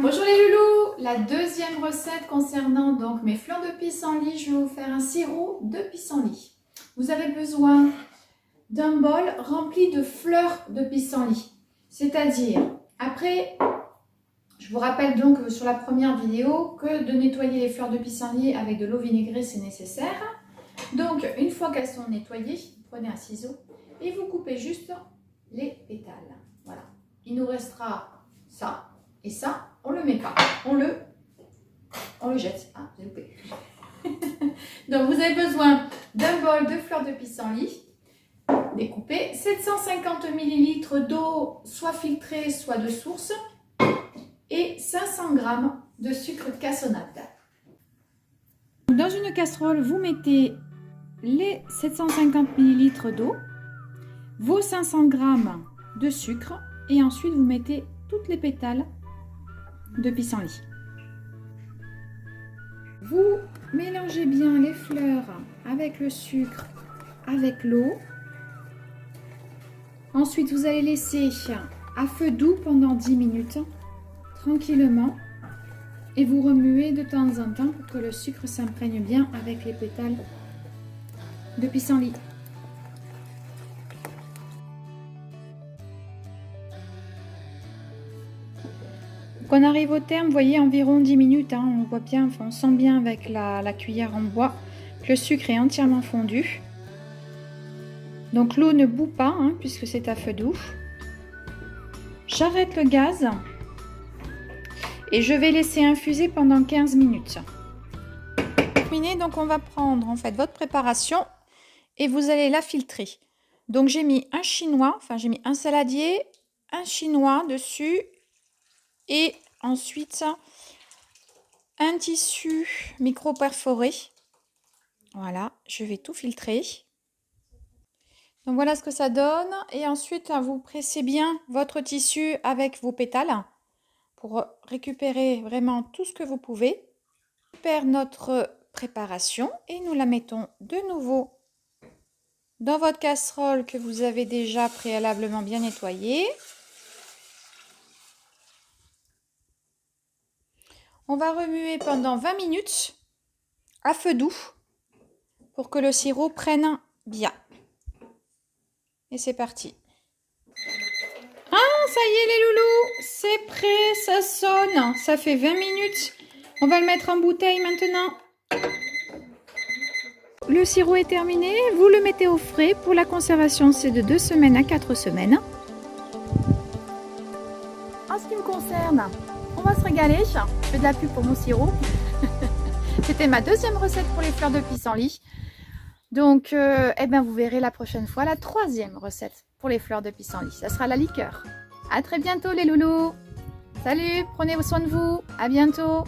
Bonjour les loulous, la deuxième recette concernant donc mes fleurs de pissenlit, je vais vous faire un sirop de pissenlit. Vous avez besoin d'un bol rempli de fleurs de pissenlit, c'est-à-dire, après, je vous rappelle donc sur la première vidéo que de nettoyer les fleurs de pissenlit avec de l'eau vinaigrée c'est nécessaire. Donc une fois qu'elles sont nettoyées, vous prenez un ciseau et vous coupez juste les pétales. Voilà, il nous restera ça. Et ça, on le met pas, on le jette. Ah, j'ai loupé. Donc, vous avez besoin d'un bol de fleurs de pissenlit découpées, 750 ml d'eau, soit filtrée, soit de source, et 500 g de sucre de cassonade. Dans une casserole, vous mettez les 750 ml d'eau, vos 500 g de sucre, et ensuite vous mettez toutes les pétales de pissenlit. Vous mélangez bien les fleurs avec le sucre, avec l'eau. Ensuite, vous allez laisser à feu doux pendant 10 minutes, tranquillement, et vous remuez de temps en temps pour que le sucre s'imprègne bien avec les pétales de pissenlit. Quand on arrive au terme, vous voyez, environ 10 minutes, hein, on voit bien, enfin, on sent bien avec la cuillère en bois que le sucre est entièrement fondu. Donc l'eau ne bout pas, hein, puisque c'est à feu doux. J'arrête le gaz et je vais laisser infuser pendant 15 minutes. Terminé, donc on va prendre en fait votre préparation et vous allez la filtrer. Donc j'ai mis un chinois, enfin j'ai mis un saladier, un chinois dessus. Et ensuite, un tissu micro-perforé. Voilà, je vais tout filtrer. Donc voilà ce que ça donne. Et ensuite, vous pressez bien votre tissu avec vos pétales pour récupérer vraiment tout ce que vous pouvez. On récupère notre préparation et nous la mettons de nouveau dans votre casserole que vous avez déjà préalablement bien nettoyée. On va remuer pendant 20 minutes à feu doux pour que le sirop prenne bien. Et c'est parti. Ah, ça y est les loulous, c'est prêt, ça sonne. Ça fait 20 minutes. On va le mettre en bouteille maintenant. Le sirop est terminé. Vous le mettez au frais. Pour la conservation, c'est de 2 semaines à 4 semaines. En ce qui me concerne, on va se régaler. Je fais de la pub pour mon sirop. C'était ma deuxième recette pour les fleurs de pissenlit. Donc, eh ben, vous verrez la prochaine fois la troisième recette pour les fleurs de pissenlit. Ça sera la liqueur. À très bientôt les loulous. Salut, prenez soin de vous. À bientôt.